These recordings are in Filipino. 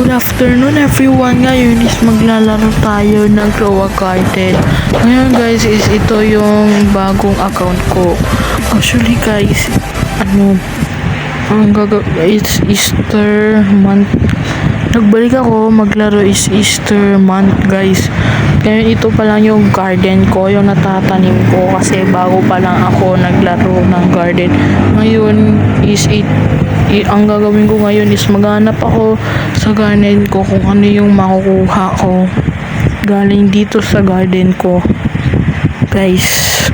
Good afternoon everyone. Ngayon is maglalaro tayo ng Grow a Garden. Ngayon guys is ito yung bagong account ko. Actually guys, it's Easter month. Nagbalik ako maglaro is Easter month guys. Ngayon ito pa lang yung garden ko, yung natatanim ko kasi bago pa lang ako naglaro ng garden. Ngayon is ang gagawin ko ngayon is maghanap ako sa garden ko kung ano yung makukuha ko galing dito sa garden ko guys,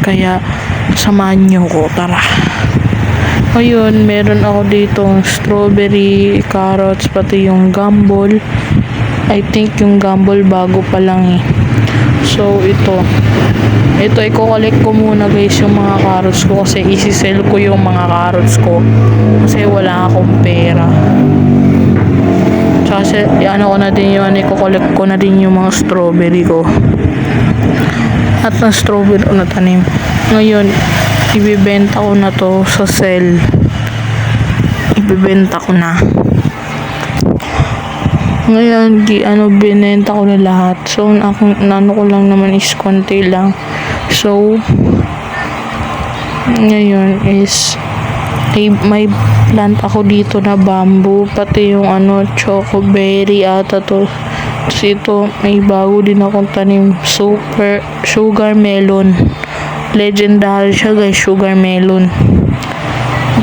kaya samahan nyo ko, tara. Ngayon meron ako ditong strawberry, carrots, pati yung gumball. I think yung gumball bago pa lang eh. So ito i-collect ko muna guys yung mga carrots ko kasi isi-sell ko yung mga carrots ko kasi wala akong pera. Kasi ko na din yun, i-collect ko na din yung mga strawberry ko. At ng strawberry ko na tanim. Ngayon, ibibenta ko na to sa sell. Ibibenta ko na. Ngayon, binenta ko na lahat. So, nano ko lang naman is konti lang. So, ngayon is may plant ako dito na bamboo, pati yung chocoberry ata to. Tapos ito, may bago din akong tanim, super sugar melon. Legendary siya guys, sugar melon.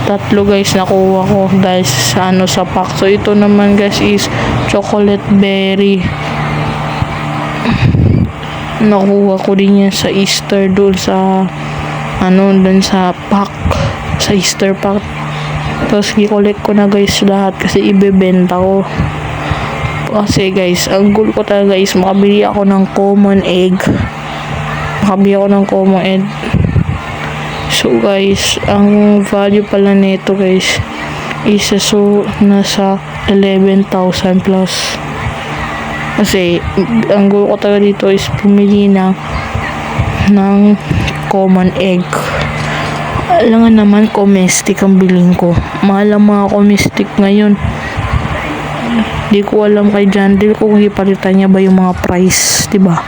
Tatlo guys nakuha ko dahil sa pack. So ito naman guys is chocolate berry. Nakuha ko din yan sa Easter doon sa doon sa pack, sa Easter pack. Tapos i-collect ko na guys lahat kasi ibebenta ko. Kasi guys, ang goal ko talaga is makabili ako ng common egg. So guys, ang value pala nito guys is nasa 11,000 plus. Kasi ang goal ko talaga dito is pumili ng common egg. Alam nga naman, domestic ang biling ko. Mahal ang mga domestic ngayon. Di ko alam kay Jandel kung ipalitan niya ba yung mga price, diba?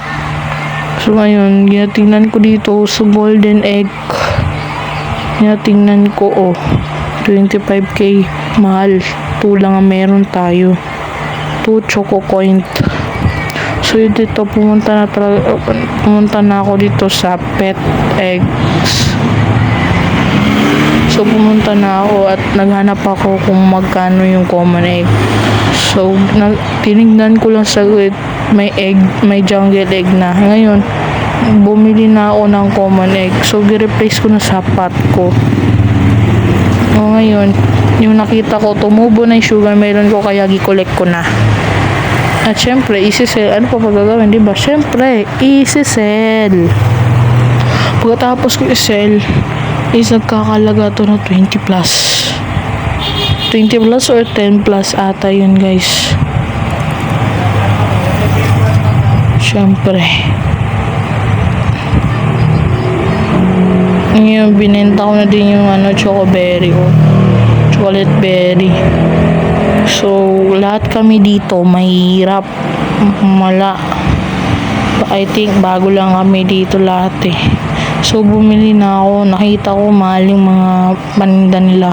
So ngayon, ginatingnan ko dito sa golden egg. Ginatingnan ko 25k, mahal. 2 lang ang meron tayo. 2 choco coin. So dito pumunta na ako dito sa pet eggs. So pumunta na ako at naghanap ako kung magkano yung common egg. So tinignan ko lang sa may jungle egg na. Ngayon bumili na ako ng common egg. So gi-replace ko na sa pot ko. Ngayon yung nakita ko tumubo na yung sugar melon ko kaya gi-collect ko na. At syempre, isi-sell. Ano pa gagawin, diba? Syempre, isi-sell. Pagkatapos ko i-sell, is nagkakalaga to na 20 plus. 20 plus or 10 plus ata yun, guys. Syempre. Ngayon, binenta ko na din yung chocoberry ko. Chocolate berry. So, lahat kami dito mahirap. I think bago lang kami dito lahat eh. So, bumili na ako. Nakita ko mahal yung mga paninda nila.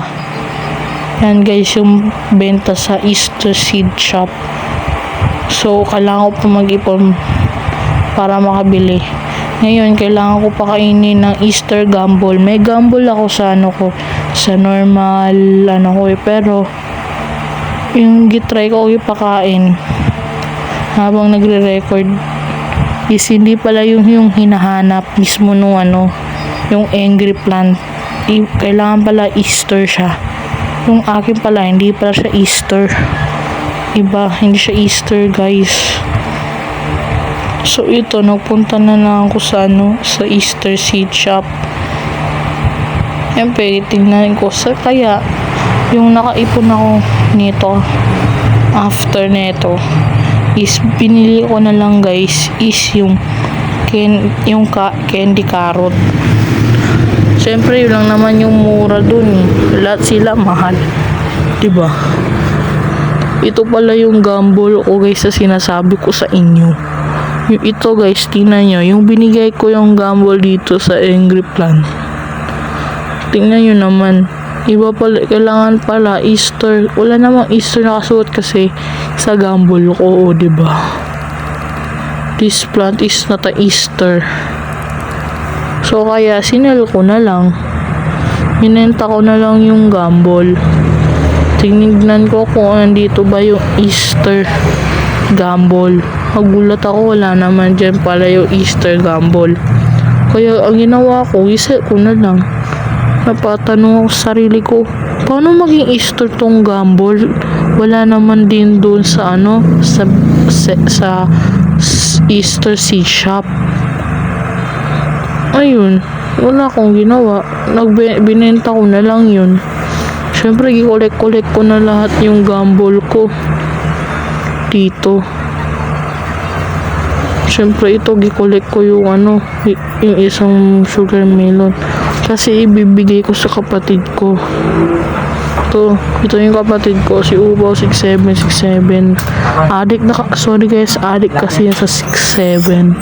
Yan guys, yung benta sa Easter seed shop. So, kailangan ko pa mag-ipon para makabili. Ngayon, kailangan ko pa kainin ng Easter gumball. May gumball ako sa sa normal pero yung gitry ko ipakain habang nagre-record is hindi pala yung hinahanap mismo yung angry plant. Kailangan pala Easter siya. Yung akin pala hindi pala siya Easter, iba, hindi siya Easter guys. So ito, nagpunta na lang ako sa Easter seed shop. Siyempre tingnan ko kaya yung nakaipon ako nito after neto is pinili ko na lang guys is yung candy carrot. Siyempre yun lang naman yung mura dun eh. Lahat sila mahal, diba? Ito pala yung gumball ko guys sa sinasabi ko sa inyo. Yung ito guys, tingnan nyo. Yung binigay ko yung gumball dito sa Angry Plant. Tingnan nyo naman. Iba pala, kailangan pala Easter. Wala namang Easter nakasuot kasi sa gumball ko, o diba? This plant is not a Easter. So kaya sinel ko na lang. Hinenta ko na lang yung gumball. Tinignan ko kung andito ba yung Easter gumball. Nagulat ako, wala naman dyan pala yung Easter gumball. Kaya ang ginawa ko, iset ko na lang. Napatanong ako sa sarili ko, paano maging Easter tong gumball? Wala naman din doon sa sa Easter seed shop. Ayun, wala akong ginawa. Binenta ko na lang yun. Siyempre, i-collect ko na lahat yung gumball ko dito. Siyempre, ito, i-collect ko yung yung isang sugar melon. Kasi ibibigay ko sa kapatid ko. Ito yung kapatid ko, si Ubaw 6767. Addict na sorry guys, addict kasi yan sa 67.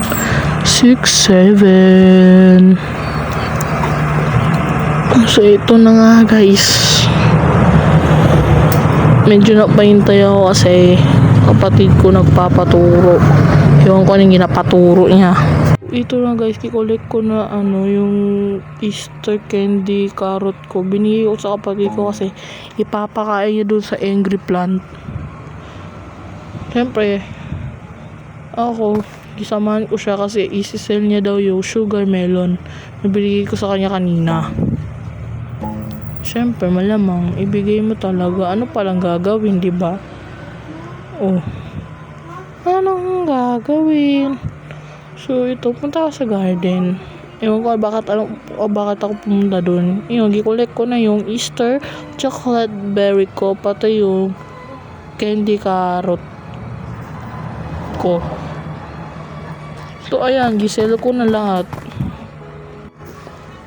So, ito na nga guys. Medyo napahintay ako kasi kapatid ko nagpapaturo. Ewan ko anong ginapaturo niya. Ito na guys, kikollect ko na yung Easter candy carrot ko. Binigay ko sa kapatid ko kasi ipapakain niya dun sa Angry Plant. Siyempre, ako, gisamahan ko siya kasi isi-sell niya daw yung sugar melon na binigay ko sa kanya kanina. Siyempre, malamang, ibigay mo talaga. Ano palang gagawin, di ba? Oh. Anong gagawin? So, ito, punta ako sa garden. Ewan ko bakit ako pumunta doon. Yung, i-collect ko na yung Easter chocolate berry ko, pati yung candy carrot ko. So, ayan, gisell ko na lahat.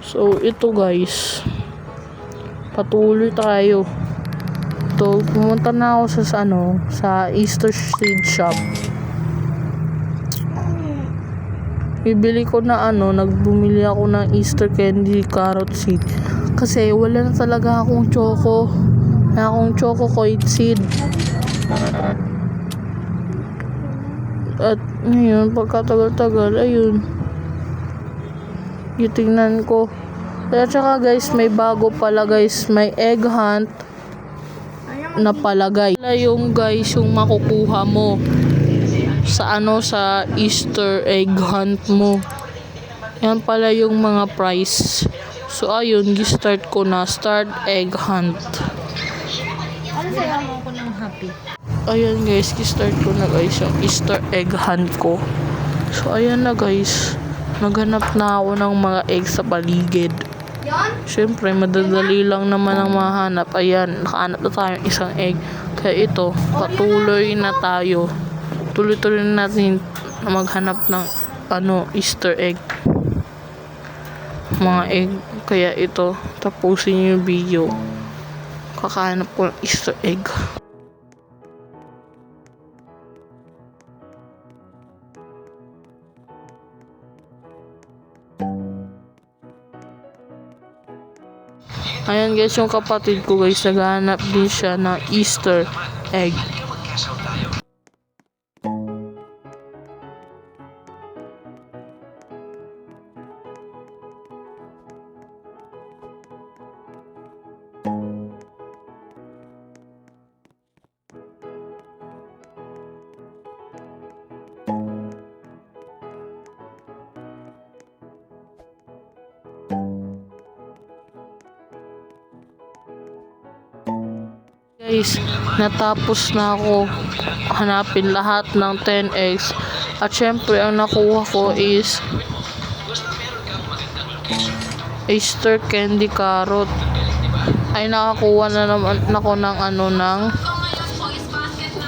So, ito guys. Patuloy tayo. So, pumunta na ako sa Easter seed shop. Bibili ko na nagbumili ako ng Easter candy carrot seed. Kasi wala na talaga akong choco coin seed. At ngayon, pagkatagal-tagal, ayun. Titingnan ko. At saka guys, may bago pala guys, may egg hunt na palagay. Yung guys, yung makukuha mo sa Easter egg hunt mo. Yan pala yung mga price. So ayun, gi-start ko na, start egg hunt. Ano sa'yo mo ko ng happy? Ayan guys, gi-start ko na guys yung Easter egg hunt ko. So ayan na guys, naghanap na ako ng mga egg sa paligid. Siyempre, madadali lang naman ang mahanap. Ayan, nakahanap na tayong isang egg. Kaya ito, patuloy na tayo. Tuloy-tuloy na natin maghanap ng Easter egg. Mga egg. Kaya ito, tapusin niyo yung video. Kakahanap ko ng Easter egg. Ayan guys, yung kapatid ko guys, naghahanap din siya ng Easter egg. Guys, natapos na ako hanapin lahat ng 10 eggs. At syempre, ang nakuha ko is Easter candy carrot. Ay, nakakuha na naman ako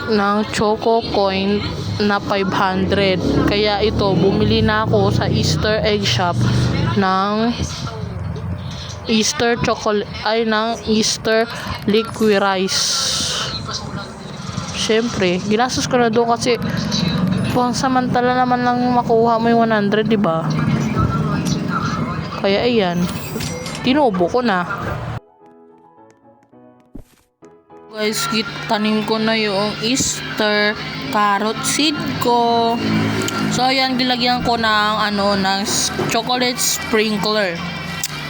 ng choco coin na 500. Kaya ito, bumili na ako sa Easter egg shop ng Easter chocolate ng Easter liquid rice. syempre, ginastos ko na doon kasi pang samantala naman lang makuha mo yung 100, di ba? Kaya ayan, tinubo ko na. Guys, tanim ko na yung Easter carrot seed ko. So ayan, gilagyan ko ng ng chocolate sprinkler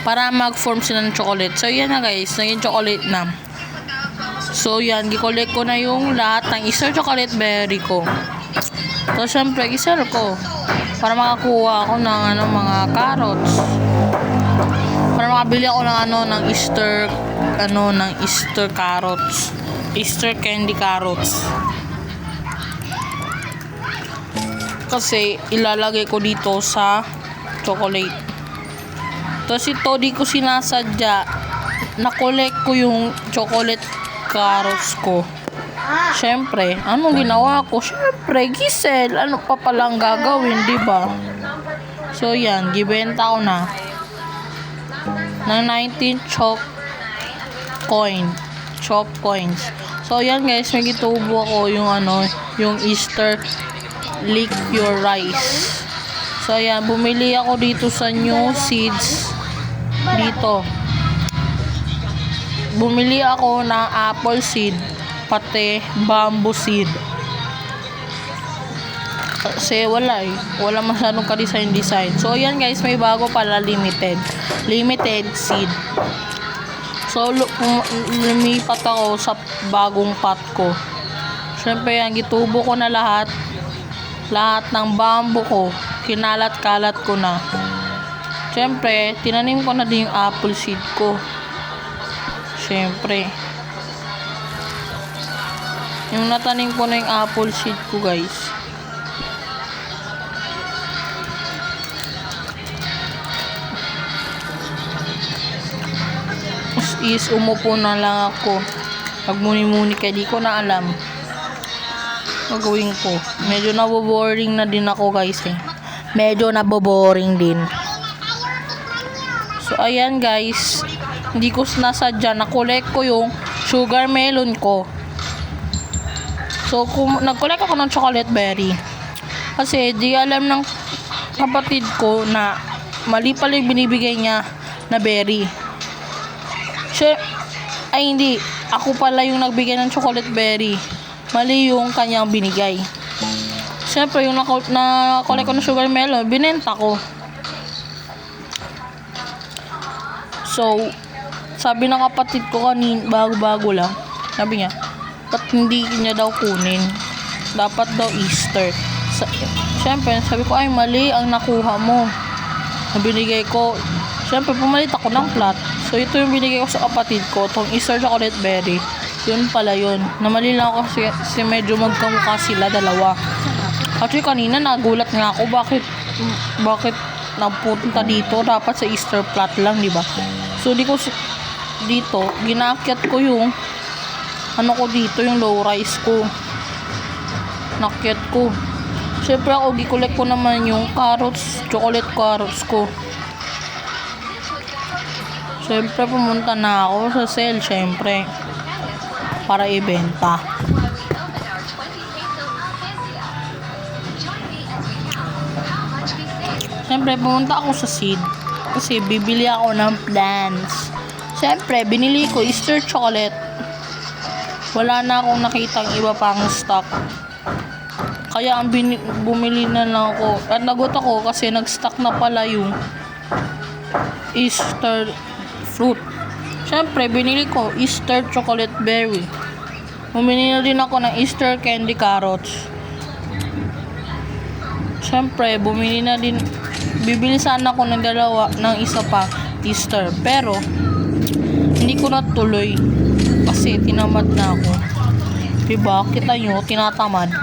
para mag-form sila ng chocolate. So yan na guys, naging chocolate na. So yan, gi-collect ko na yung lahat ng Easter chocolate berry ko. So syempre, gisell ko para makakuha ako ng mga carrots. Para makabili ako ng ng Easter carrots. Easter candy carrots. Kasi ilalagay ko dito sa chocolate. Tapos ito, di ko sinasadya. Na-collect ko yung chocolate carrots ko. Syempre, anong ginawa ko? Syempre, gisell. Ano pa palang gagawin, di ba? So yan, gibenta ko na ng 19 chalk coins. So yan guys, may gitubo ako yung yung Easter lick your rice. So yan, bumili ako dito sa new seeds dito. Bumili ako ng apple seed pati bamboo seed. Kasi wala masyadong ka-design. So yan guys, may bago pala limited seed. So lumipat ako sa bagong pot ko. Syempre yan, gitubo ko na lahat ng bamboo ko, kinalat-kalat ko na. Syempre, tinanim ko na din yung apple seed ko. Syempre, yung natanim ko na yung apple seed ko guys. Is umupo na lang ako. Magmuni-muni kaya di ko na alam gagawin ko. Medyo naboboring na din ako guys eh. Medyo naboboring din. So ayan guys, hindi ko nasadya, na-collect ko yung sugar melon ko. So nag-collect ako ng chocolate berry kasi di alam ng kapatid ko na mali pala yung binibigay niya na berry. Hindi, ako pala yung nagbigay ng chocolate berry, mali yung kanyang binigay. Siyempre, yung na-collect ko ng sugar melon, binenta ko. So, sabi ng kapatid ko bago lang, sabi niya, ba't hindi niya daw kunin? Dapat daw Easter. Siyempre, sabi ko, ay mali ang nakuha mo na binigay ko. Siyempre, pumalit ako ng plot. So, ito yung binigay ko sa kapatid ko, tong Easter chocolate berry. Yun pala yun. Namali lang ako kasi medyo magkamukha sila dalawa. Actually, kanina nagulat nga ako bakit napunta dito. Dapat sa Easter plot lang, di ba? So, dito, ginaakyat ko yung ko dito, yung low rise ko. Nakyat ko. Siyempre ako, gikolek ko naman yung chocolate carrots ko. Siyempre, pumunta na ako sa sale, siyempre, para ibenta. Siyempre, pumunta ako sa seed kasi bibili ako ng plants. Siyempre, binili ko Easter chocolate. Wala na akong nakitang iba pang stock. Kaya ang bumili na lang ako. At nagot ako kasi nag-stock na pala yung Easter fruit. Siyempre, binili ko Easter chocolate berry. Bumili na din ako ng Easter candy carrots. Siyempre, bibili sana ako ng isa pa Easter. Pero, hindi ko natuloy kasi tinamad na ako. Diba? Kita nyo, tinatamad.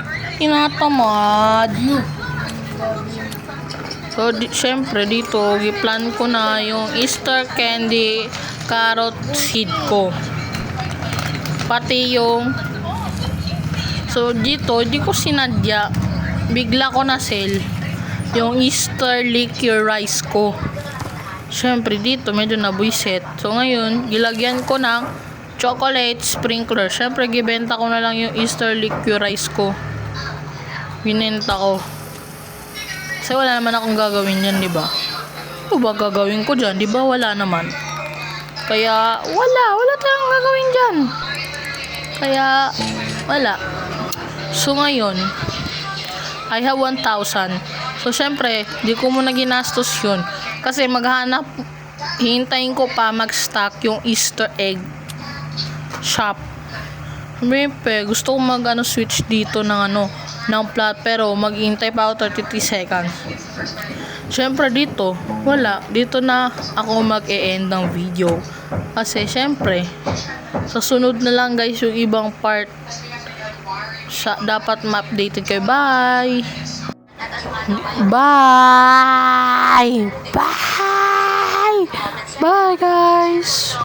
So, syempre dito, giplan ko na yung Easter candy carrot seed ko. Pati yung so, dito, di ko sinadya. Bigla ko na sell yung Easter lick your rice ko. Syempre dito, medyo nabuiset. So, ngayon, gilagyan ko ng chocolate sprinkler. Syempre, gibenta ko na lang yung Easter liquorize ko. Binenta ko. Kasi wala naman akong gagawin yan, di ba? Ano ba gagawin ko dyan? Di ba wala naman? Kaya, wala tayong gagawin dyan. Kaya, wala. So, ngayon, I have 1,000. So, syempre, di ko muna ginastos yun. Kasi maghanap, hintayin ko pa mag-stock yung Easter egg shop. Siyempre, gusto ko switch dito ng plot, pero maghihintay pa ako 33 seconds. Siyempre dito, wala. Dito na ako mag-e-end ng video. Kasi siyempre, sa sunod na lang guys yung ibang part. Dapat ma-updated kayo. Bye! Bye! Bye! Bye guys!